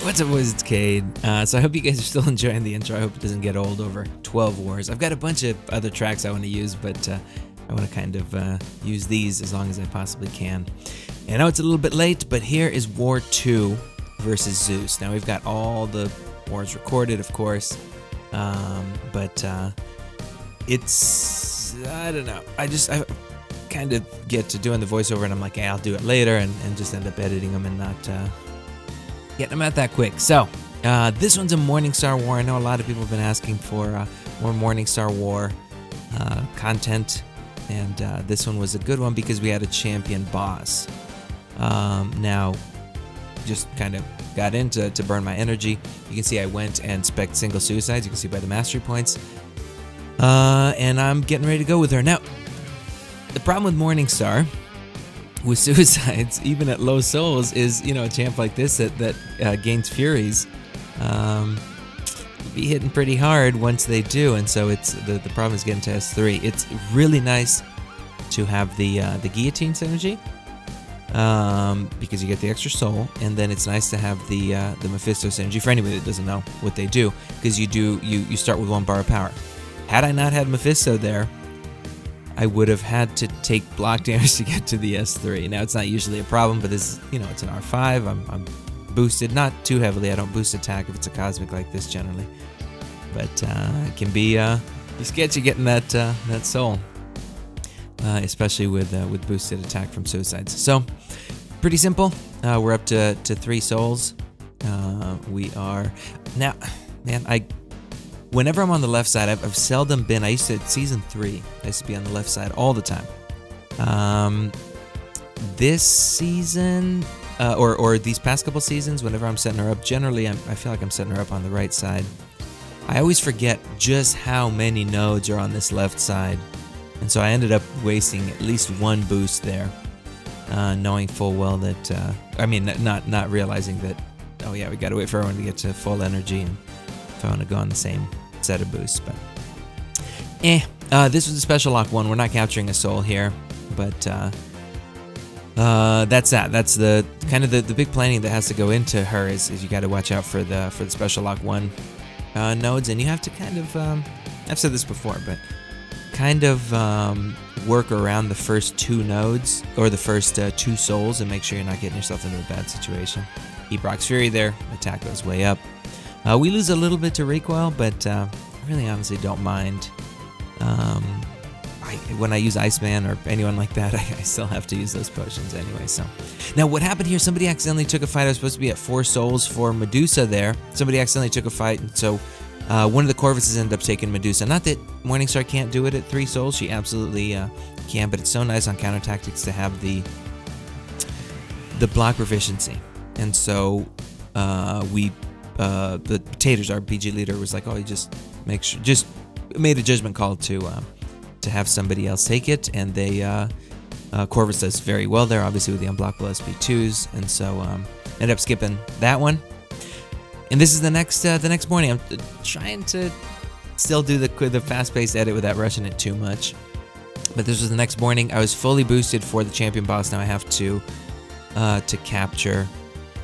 What's up, boys? It's Cade. So I hope you guys are still enjoying the intro. I hope it doesn't get old over 12 wars. I've got a bunch of other tracks I want to use, but I want to kind of use these as long as I possibly can. And I know it's a little bit late, but here is War 2 versus Zeus. Now we've got all the wars recorded, of course, but it's, I don't know. I kind of get to doing the voiceover and I'm like, hey, I'll do it later, and just end up editing them and not getting them out that quick. So this one's a Morningstar War. I know a lot of people have been asking for more Morningstar War content, and this one was a good one because we had a champion boss. Now, just kind of got in to burn my energy. You can see I went and spec'd single suicides. You can see by the mastery points. And I'm getting ready to go with her. Now, the problem with Morningstar, with suicides, even at low souls, is, you know, a champ like this that gains furies, be hitting pretty hard once they do, and so it's the problem is getting to S3. It's really nice to have the guillotine synergy, because you get the extra soul, and then it's nice to have the Mephisto synergy for anybody that doesn't know what they do, because you start with 1 bar of power. Had I not had Mephisto there, I would have had to take block damage to get to the S3. Now, it's not usually a problem, but this, you know, it's an R5. I'm boosted, not too heavily. I don't boost attack if it's a cosmic like this generally, but it can be sketchy getting that soul, especially with boosted attack from suicides. So, pretty simple. We're up to 3 souls. We are now, man. Whenever I'm on the left side, I've seldom been. I used to, Season 3, I used to be on the left side all the time. This season, or these past couple seasons, whenever I'm setting her up, generally I feel like I'm setting her up on the right side. I always forget just how many nodes are on this left side, and so I ended up wasting at least 1 boost there, knowing full well that, I mean, not realizing that, oh yeah, we gotta wait for everyone to get to full energy, and if I want to go on the same set of boosts, but this was a special lock one. We're not capturing a soul here, but that's that. That's the kind of the big planning that has to go into her is you got to watch out for the special lock one nodes, and you have to kind of I've said this before, but kind of work around the first 2 nodes or the first 2 souls and make sure you're not getting yourself into a bad situation. He Brock's Fury there, attack goes way up. We lose a little bit to recoil, but I really honestly don't mind. When I use Iceman or anyone like that, I still have to use those potions anyway. So now what happened here, somebody accidentally took a fight. I was supposed to be at 4 souls for Medusa there. Somebody accidentally took a fight, and so one of the Corvuses ended up taking Medusa. Not that Morningstar can't do it at 3 souls. She absolutely can, but it's so nice on counter tactics to have the block proficiency. And so the Potatoes, our PG leader, was like, oh, you just made a judgment call to have somebody else take it, and they Corvus does very well there, obviously with the unblockable SP2s, and so ended up skipping that one. And this is the next morning. I'm trying to still do the fast-paced edit without rushing it too much, but this was the next morning. I was fully boosted for the champion boss. Now I have to capture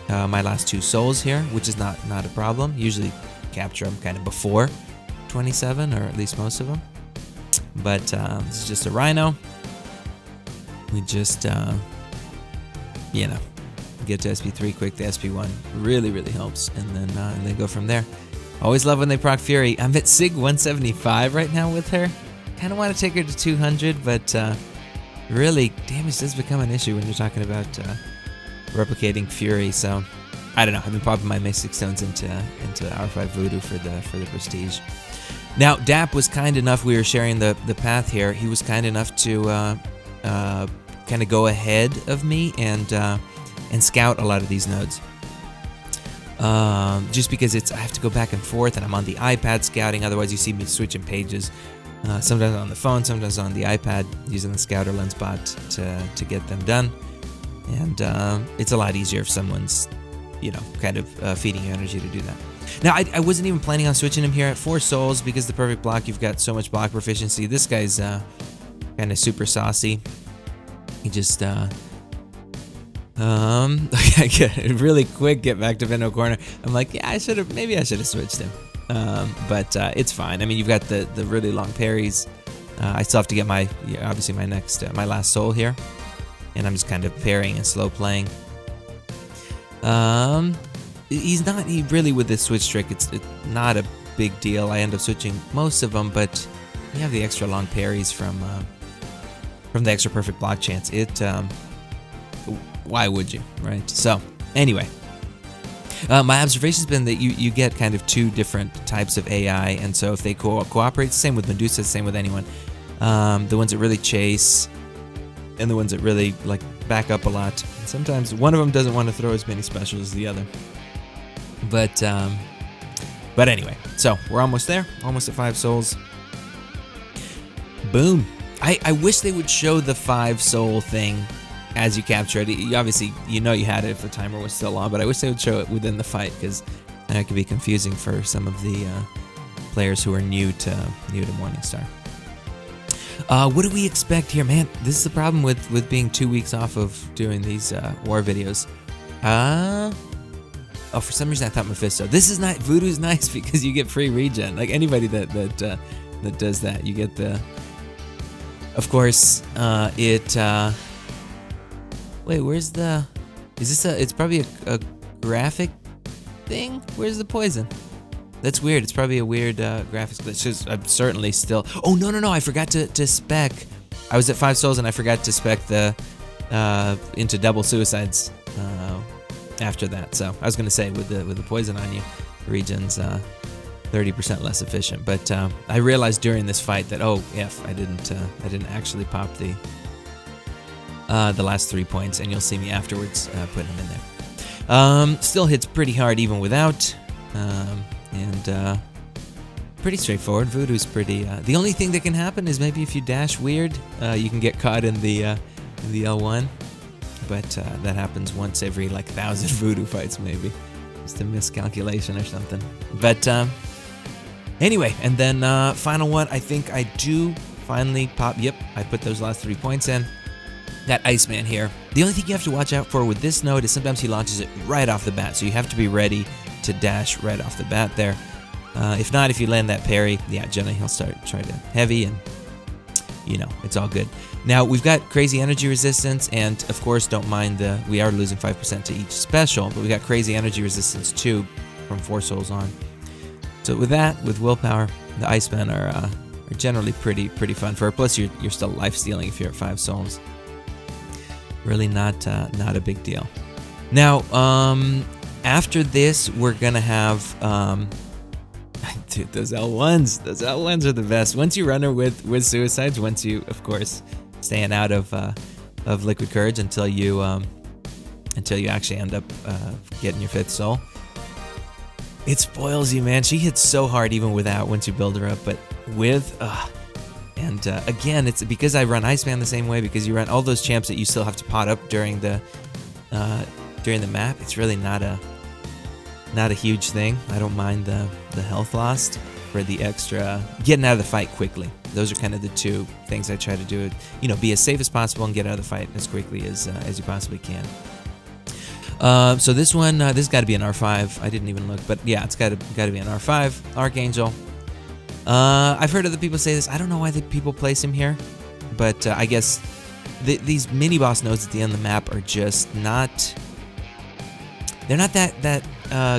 my last 2 souls here, which is not a problem. Usually capture them kind of before 27, or at least most of them. But this is just a Rhino. We just, you know, get to SP3 quick. The SP1 really helps, and then go from there. Always love when they proc Fury. I'm at Sig 175 right now with her. Kind of want to take her to 200, but really, damage does become an issue when you're talking about replicating Fury. So I don't know. I've been popping my Mystic Stones into R5 Voodoo for the prestige. Now Dap was kind enough. We were sharing the path here. He was kind enough to kind of go ahead of me and scout a lot of these nodes. Just because I have to go back and forth, and I'm on the iPad scouting. Otherwise, you see me switching pages. Sometimes on the phone, sometimes on the iPad, using the Scouter Lens bot to get them done. And it's a lot easier if someone's, you know, kind of feeding you energy to do that. Now, I wasn't even planning on switching him here at 4 souls because the perfect block, you've got so much block proficiency. This guy's kind of super saucy. He just I get really quick. Get back to Veno corner. I'm like, yeah, maybe I should have switched him. But it's fine. I mean, you've got the really long parries. I still have to get obviously my my last soul here, and I'm just kind of parrying and slow playing. He really with this switch trick. It's not a big deal. I end up switching most of them, but you have the extra long parries from the extra perfect block chance. Why would you, right? So anyway, my observation's been that you get kind of two different types of AI, and so if they cooperate, same with Medusa, same with anyone. The ones that really chase, and the ones that really like back up a lot. Sometimes one of them doesn't want to throw as many specials as the other. But anyway, so we're almost there, almost at 5 souls. Boom. I wish they would show the 5 soul thing as you capture it. Obviously, you had it if the timer was still on, but I wish they would show it within the fight, because it could be confusing for some of the players who are new to Morningstar. What do we expect here, man? This is the problem with being 2 weeks off of doing these war videos. Oh, for some reason I thought Mephisto. This is not Voodoo's nice because you get free regen. Like anybody that does that, you get the. Of course, wait, where's the... Is this it's probably a graphic thing? Where's the poison? That's weird. It's probably a weird graphics glitch. I'm certainly still... Oh, no, I forgot to spec. I was at 5 souls and I forgot to spec the into double suicides after that. So I was going to say with the poison on you, regen's 30% less efficient. But I realized during this fight that, oh, I didn't actually pop the last 3 points, and you'll see me afterwards putting them in there. Still hits pretty hard even without, and pretty straightforward. Voodoo's pretty. The only thing that can happen is maybe if you dash weird, you can get caught in the L1, but that happens once every like 1,000 Voodoo fights maybe. Just a miscalculation or something. But anyway, and then final one. I think I do finally pop. Yep, I put those last 3 points in. That Iceman here. The only thing you have to watch out for with this node is sometimes he launches it right off the bat, so you have to be ready to dash right off the bat there. If not, if you land that parry, yeah, generally he'll try to heavy, and it's all good. Now we've got crazy energy resistance, and of course don't mind we are losing 5% to each special, but we got crazy energy resistance too from 4 souls on. So with that, with willpower, the Icemen are generally pretty fun for. Plus you're still life stealing if you're at 5 souls. Really not a big deal. Now, after this, we're gonna have dude, those L1s. Those L1s are the best. Once you run her with suicides, once you, of course, staying out of Liquid Courage until you actually end up getting your 5th soul. It spoils you, man. She hits so hard even without, once you build her up, but with. And again, it's because I run Iceman the same way, because you run all those champs that you still have to pot up during the map. It's really not a huge thing. I don't mind the health lost for the extra getting out of the fight quickly. Those are kind of the 2 things I try to do. Be as safe as possible and get out of the fight as quickly as you possibly can. So this one, this has got to be an R5. I didn't even look, but yeah, it's got to be an R5. Archangel. I've heard other people say this. I don't know why people place him here, but I guess these mini boss nodes at the end of the map are just not. They're not that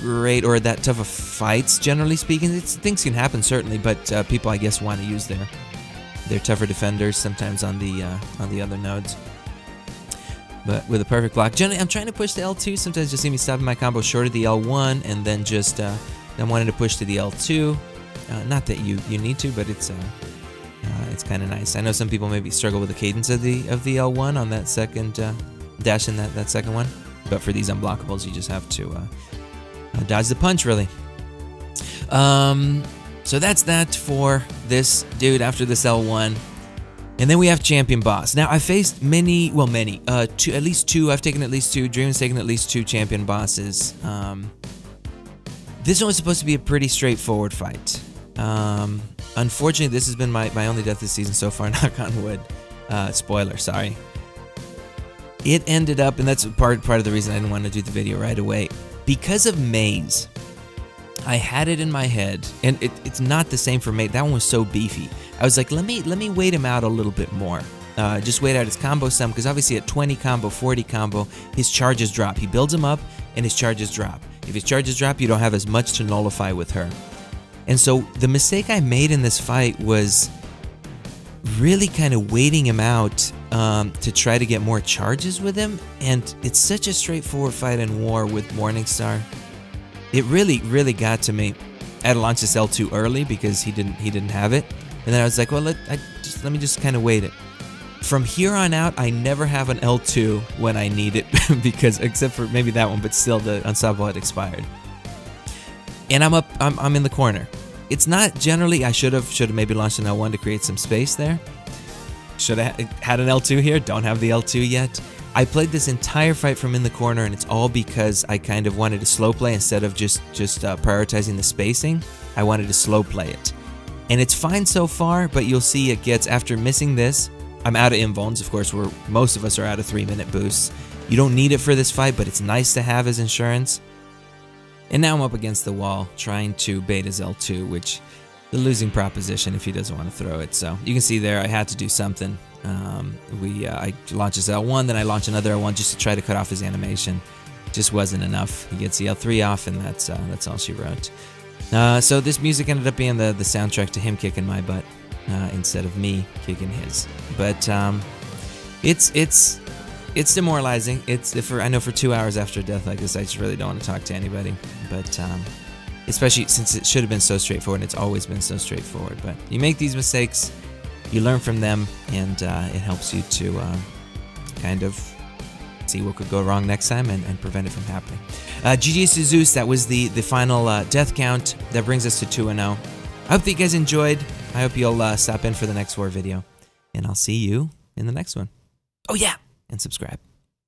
great or that tough of fights, generally speaking. Things can happen certainly, but people I guess want to use their tougher defenders sometimes on the other nodes. But with a perfect block, generally I'm trying to push the L2. Sometimes you'll see me stopping my combo short of the L1, and then just I'm wanting to push to the L2. Not that you need to, but it's kind of nice. I know some people maybe struggle with the cadence of the L1 on that second dash in that second one, but for these unblockables, you just have to dodge the punch, really. So that's that for this dude after this L1, and then we have champion boss. Now I faced many, at least 2. I've taken at least 2. Dream has taken at least 2 champion bosses. This one was supposed to be a pretty straightforward fight. Unfortunately, this has been my only death this season so far, knock on wood. Spoiler, sorry. it ended up, and that's part of the reason I didn't want to do the video right away, because of Maze. I had it in my head, and it's not the same for Maze. That one was so beefy. I was like, let me wait him out a little bit more. Just wait out his combo some, because obviously at 20 combo, 40 combo, his charges drop. He builds them up, and his charges drop. If his charges drop, you don't have as much to nullify with her. And so the mistake I made in this fight was really kind of waiting him out to try to get more charges with him. And it's such a straightforward fight in war with Morningstar. It really got to me. I had to launch this L2 early because he didn't have it. And then I was like, well, let me just kind of wait it. From here on out, I never have an L2 when I need it, because except for maybe that one, but still the Unstoppable had expired. And I'm in the corner. It's not generally, I should have maybe launched an L1 to create some space there. Should have had an L2 here, don't have the L2 yet. I played this entire fight from in the corner, and it's all because I kind of wanted to slow play instead of just prioritizing the spacing. I wanted to slow play it. And it's fine so far, but you'll see it gets, after missing this, I'm out of invulns, of course, where most of us are out of 3-minute boosts. You don't need it for this fight, but it's nice to have as insurance. And now I'm up against the wall, trying to bait his L2, which the losing proposition if he doesn't want to throw it. So you can see there, I had to do something. I launched his L1, then I launched another L1 just to try to cut off his animation. Just wasn't enough. He gets the L3 off, and that's all she wrote. So this music ended up being the soundtrack to him kicking my butt. Instead of me kicking his, but it's demoralizing. I know for 2 hours after a death like this, I just really don't want to talk to anybody. But especially since it should have been so straightforward, and it's always been so straightforward. But you make these mistakes, you learn from them, and it helps you to kind of see what could go wrong next time and prevent it from happening. GG's to Zeus. That was the final death count. That brings us to 2-0. I hope that you guys enjoyed. I hope you'll stop in for the next war video, and I'll see you in the next one. Oh yeah, and subscribe.